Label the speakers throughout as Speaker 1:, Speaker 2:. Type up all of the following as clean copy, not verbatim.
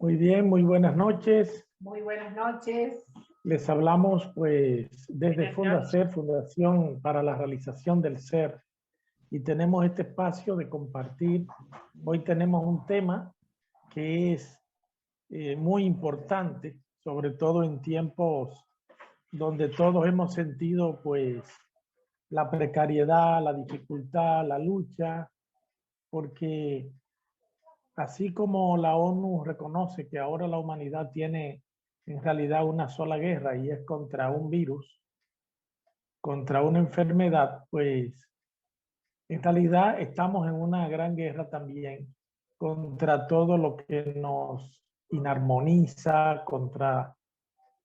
Speaker 1: Muy bien, muy buenas noches.
Speaker 2: Muy buenas noches.
Speaker 1: Les hablamos pues desde
Speaker 2: Buenas
Speaker 1: Fundacer, Fundación para la Realización del Ser. Y tenemos este espacio de compartir. Hoy tenemos un tema que es muy importante, sobre todo en tiempos donde todos hemos sentido pues la precariedad, la dificultad, la lucha, porque así como la ONU reconoce que ahora la humanidad tiene en realidad una sola guerra y es contra un virus, contra una enfermedad, pues en realidad estamos en una gran guerra también contra todo lo que nos inarmoniza, contra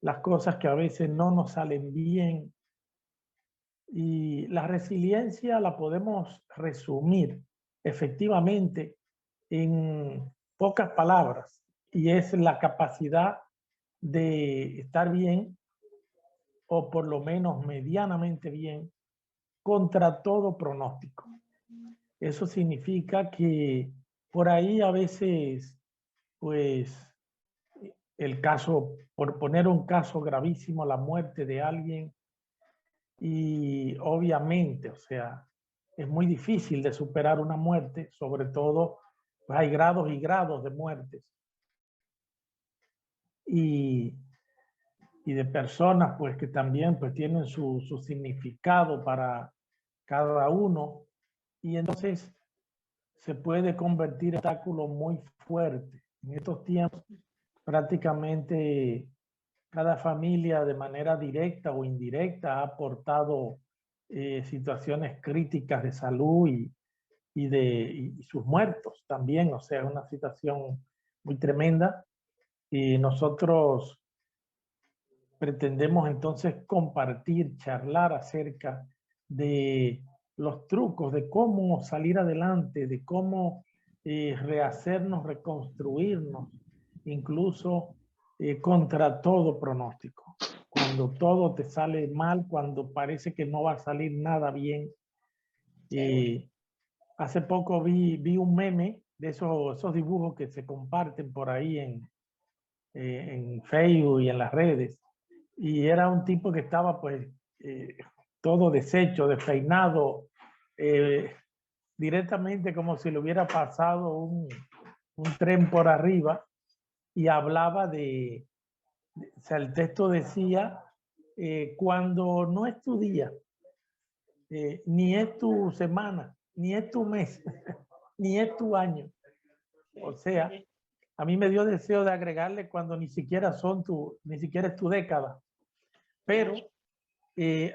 Speaker 1: las cosas que a veces no nos salen bien. Y la resiliencia la podemos resumir efectivamente en pocas palabras, y es la capacidad de estar bien, o por lo menos medianamente bien, contra todo pronóstico. Eso significa que por ahí a veces, pues, el caso, por poner un caso gravísimo, la muerte de alguien, y obviamente, o sea, es muy difícil de superar una muerte, sobre todo, pues hay grados y grados de muertes. Y de personas pues que también pues tienen su significado para cada uno, y entonces se puede convertir en un obstáculo muy fuerte. En estos tiempos prácticamente cada familia de manera directa o indirecta ha aportado situaciones críticas de salud y sus muertos también, o sea, una situación muy tremenda, y nosotros pretendemos entonces compartir, charlar acerca de los trucos, de cómo salir adelante, de cómo rehacernos, reconstruirnos, incluso contra todo pronóstico. Cuando todo te sale mal, cuando parece que no va a salir nada bien. Hace poco vi un meme de esos dibujos que se comparten por ahí en Facebook y en las redes, y era un tipo que estaba pues todo deshecho, despeinado, directamente como si le hubiera pasado un tren por arriba, y hablaba o sea, el texto decía, cuando no es tu día, ni es tu semana, ni es tu mes, ni es tu año. O sea, a mí me dio deseo de agregarle cuando ni siquiera ni siquiera es tu década. Pero eh,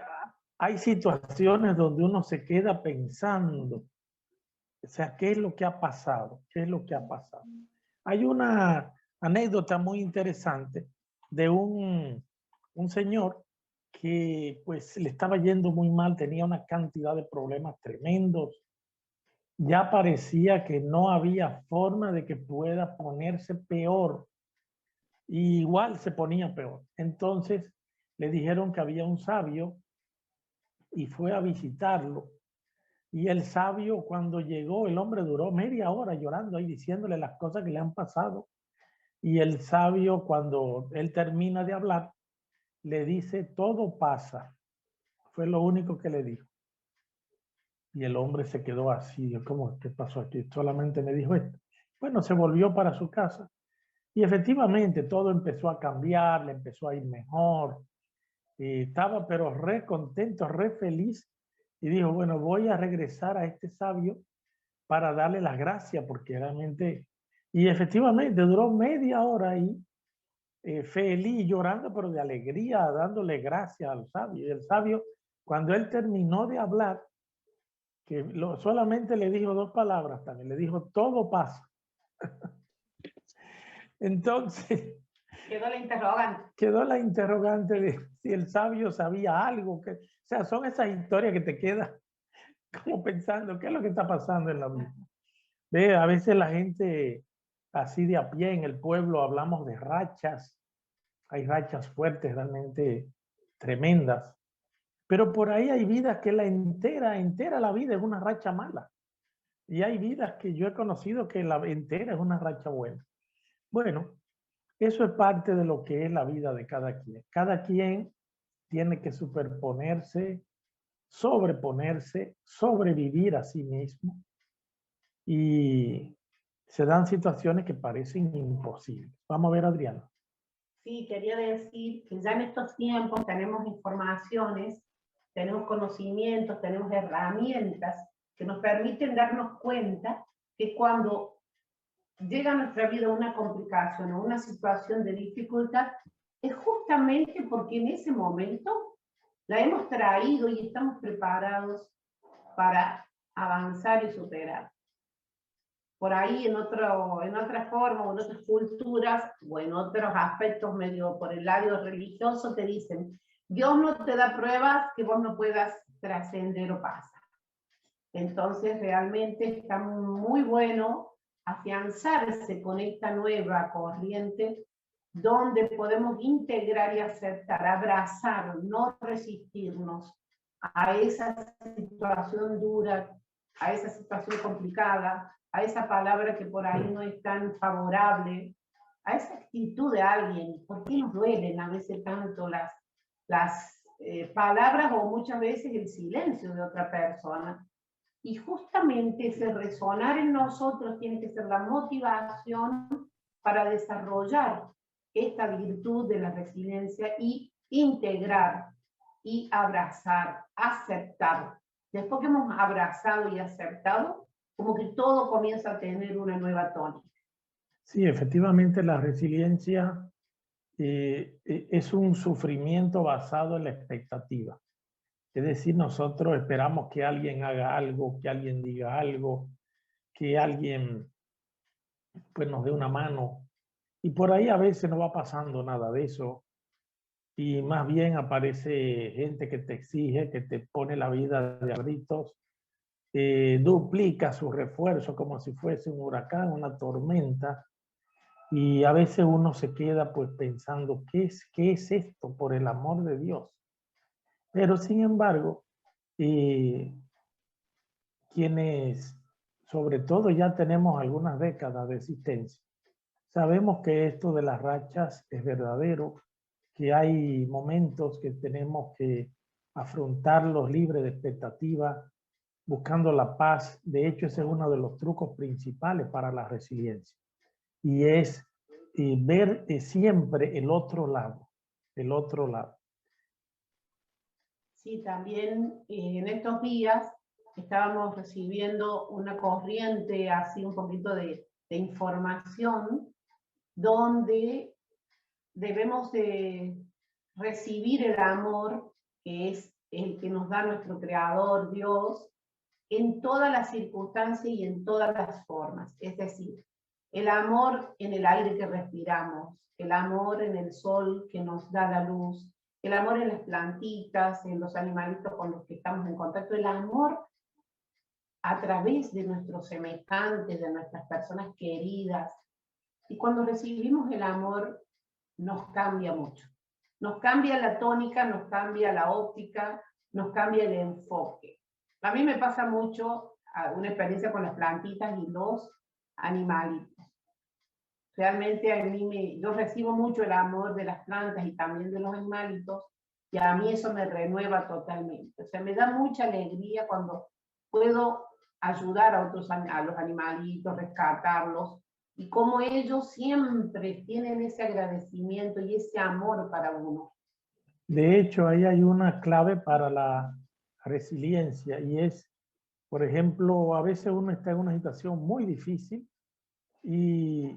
Speaker 1: hay situaciones donde uno se queda pensando, o sea, ¿qué es lo que ha pasado? ¿Qué es lo que ha pasado? Hay una anécdota muy interesante de un señor que pues le estaba yendo muy mal, tenía una cantidad de problemas tremendos, ya parecía que no había forma de que pueda ponerse peor, y igual se ponía peor. Entonces le dijeron que había un sabio y fue a visitarlo. Y el sabio, cuando llegó, el hombre duró media hora llorando ahí, diciéndole las cosas que le han pasado. Y el sabio, cuando él termina de hablar, le dice, todo pasa. Fue lo único que le dijo. Y el hombre se quedó así, ¿cómo? ¿Qué pasó aquí? Solamente me dijo esto. Bueno, se volvió para su casa. Y efectivamente todo empezó a cambiar, le empezó a ir mejor. Estaba pero re contento, re feliz. Y dijo, bueno, voy a regresar a este sabio para darle las gracias, porque realmente, y efectivamente duró media hora ahí, feliz, llorando, pero de alegría, dándole gracias al sabio. Y el sabio, cuando él terminó de hablar, que solamente le dijo dos palabras también, le dijo, todo pasa. Entonces, quedó la interrogante de si el sabio sabía algo, o sea, son esas historias que te quedan como pensando, ¿qué es lo que está pasando en la vida? Ve, a veces la gente así de a pie en el pueblo hablamos de rachas, hay rachas fuertes, realmente tremendas, pero por ahí hay vidas que entera la vida es una racha mala, y hay vidas que yo he conocido que la entera es una racha buena. Bueno, eso es parte de lo que es la vida de cada quien. Cada quien tiene que superponerse, sobreponerse, sobrevivir a sí mismo, y se dan situaciones que parecen imposibles. Vamos a ver, Adriana.
Speaker 2: Sí, quería decir que ya en estos tiempos tenemos informaciones, tenemos conocimientos, tenemos herramientas que nos permiten darnos cuenta que cuando llega a nuestra vida una complicación o una situación de dificultad, es justamente porque en ese momento la hemos traído y estamos preparados para avanzar y superar. Por ahí en otra forma o en otras culturas o en otros aspectos medio por el lado religioso te dicen, Dios no te da pruebas que vos no puedas trascender o pasar. Entonces realmente está muy bueno afianzarse con esta nueva corriente donde podemos integrar y aceptar, abrazar, no resistirnos a esa situación dura, a esa situación complicada, a esa palabra que por ahí no es tan favorable, a esa actitud de alguien. ¿Por qué nos duelen a veces tanto las palabras o muchas veces el silencio de otra persona? Y justamente ese resonar en nosotros tiene que ser la motivación para desarrollar esta virtud de la resiliencia y integrar y abrazar, aceptar. Después que hemos abrazado y aceptado, como que todo comienza a tener una nueva tónica.
Speaker 1: Sí, efectivamente la resiliencia es un sufrimiento basado en la expectativa. Es decir, nosotros esperamos que alguien haga algo, que alguien diga algo, que alguien pues, nos dé una mano. Y por ahí a veces no va pasando nada de eso. Y más bien aparece gente que te exige, que te pone la vida de abritos, duplica su refuerzo como si fuese un huracán, una tormenta. Y a veces uno se queda pues pensando, qué es esto, por el amor de Dios? Pero sin embargo, quienes sobre todo ya tenemos algunas décadas de existencia, sabemos que esto de las rachas es verdadero, que hay momentos que tenemos que afrontarlos libres de expectativas, buscando la paz. De hecho, ese es uno de los trucos principales para la resiliencia. Y es ver siempre el otro lado, el otro lado.
Speaker 2: Sí, también en estos días estábamos recibiendo una corriente, así un poquito de información, donde debemos de recibir el amor que es el que nos da nuestro Creador, Dios, en todas las circunstancias y en todas las formas. Es decir, el amor en el aire que respiramos, el amor en el sol que nos da la luz, el amor en las plantitas, en los animalitos con los que estamos en contacto, el amor a través de nuestros semejantes, de nuestras personas queridas. Y cuando recibimos el amor, nos cambia mucho. Nos cambia la tónica, nos cambia la óptica, nos cambia el enfoque. A mí me pasa mucho una experiencia con las plantitas y los animalitos. Realmente a mí yo recibo mucho el amor de las plantas y también de los animalitos, y a mí eso me renueva totalmente. O sea, me da mucha alegría cuando puedo ayudar a otros, a los animalitos, rescatarlos, y como ellos siempre tienen ese agradecimiento y ese amor para uno.
Speaker 1: De hecho, ahí hay una clave para la resiliencia, y es, por ejemplo, a veces uno está en una situación muy difícil y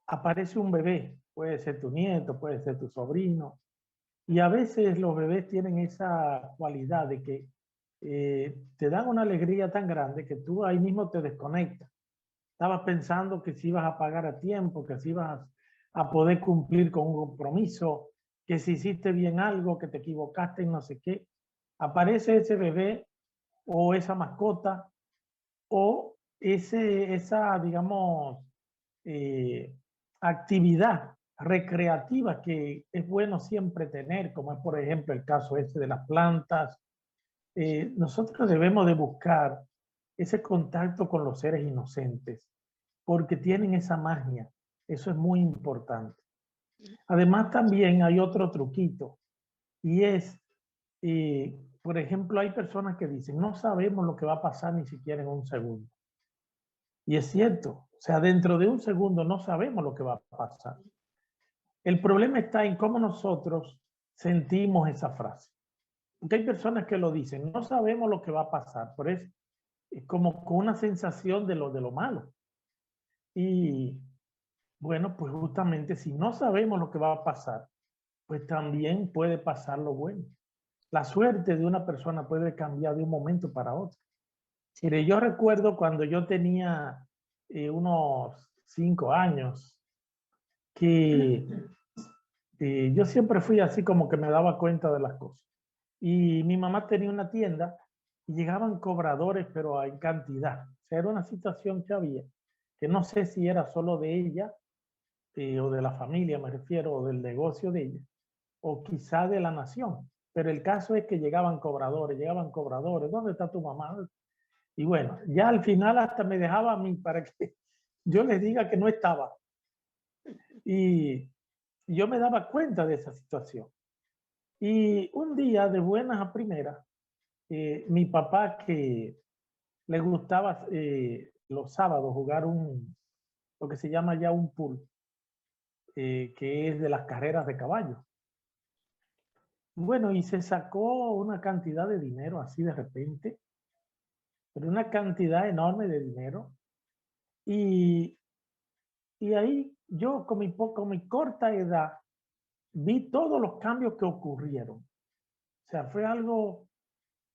Speaker 1: aparece un bebé, puede ser tu nieto, puede ser tu sobrino, y a veces los bebés tienen esa cualidad de que te dan una alegría tan grande que tú ahí mismo te desconectas. Estabas pensando que si ibas a pagar a tiempo, que si ibas a poder cumplir con un compromiso, que si hiciste bien algo, que te equivocaste en no sé qué. Aparece ese bebé o esa mascota o esa, digamos, eh, actividad recreativa que es bueno siempre tener, como es por ejemplo el caso este de las plantas. Nosotros debemos de buscar ese contacto con los seres inocentes, porque tienen esa magia. Eso es muy importante. Además, también hay otro truquito y es, por ejemplo, hay personas que dicen, no sabemos lo que va a pasar ni siquiera en un segundo. Y es cierto, o sea, dentro de un segundo no sabemos lo que va a pasar. El problema está en cómo nosotros sentimos esa frase. Porque hay personas que lo dicen, no sabemos lo que va a pasar, pero es como con una sensación de lo malo. Y bueno, pues justamente si no sabemos lo que va a pasar, pues también puede pasar lo bueno. La suerte de una persona puede cambiar de un momento para otro. Mire, yo recuerdo cuando yo tenía unos 5 años, que yo siempre fui así como que me daba cuenta de las cosas. Y mi mamá tenía una tienda y llegaban cobradores, pero en cantidad. O sea, era una situación que había, que no sé si era solo de ella o de la familia, me refiero, o del negocio de ella, o quizá de la nación. Pero el caso es que llegaban cobradores, ¿dónde está tu mamá? Y bueno, ya al final hasta me dejaba a mí para que yo les diga que no estaba. Y yo me daba cuenta de esa situación. Y un día, de buenas a primeras, mi papá, que le gustaba los sábados jugar lo que se llama ya un pool, que es de las carreras de caballo. Bueno, y se sacó una cantidad de dinero así de repente, pero una cantidad enorme de dinero. Y, y ahí yo con mi corta edad vi todos los cambios que ocurrieron. O sea, fue algo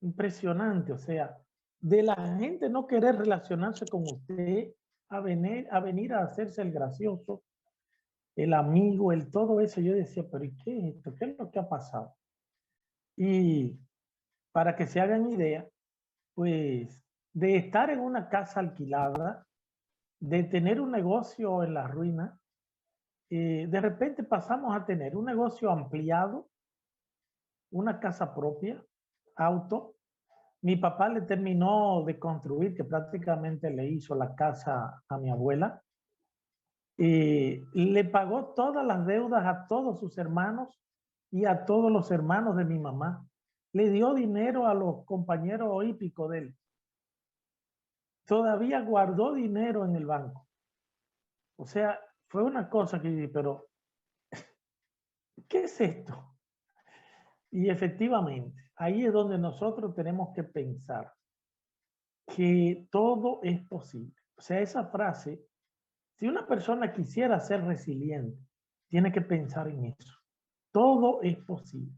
Speaker 1: impresionante. O sea, de la gente no querer relacionarse con usted a venir a hacerse el gracioso, el amigo, el todo eso. Yo decía, pero ¿y qué es esto? ¿Qué es lo que ha pasado? Y para que se hagan idea, pues de estar en una casa alquilada, de tener un negocio en la ruina, de repente pasamos a tener un negocio ampliado, una casa propia, auto. Mi papá le terminó de construir, que prácticamente le hizo la casa a mi abuela. Le pagó todas las deudas a todos sus hermanos y a todos los hermanos de mi mamá. Le dio dinero a los compañeros hípicos de él. Todavía guardó dinero en el banco. O sea, fue una cosa que dije, pero ¿qué es esto? Y efectivamente, ahí es donde nosotros tenemos que pensar que todo es posible. O sea, esa frase, si una persona quisiera ser resiliente, tiene que pensar en eso. Todo es posible.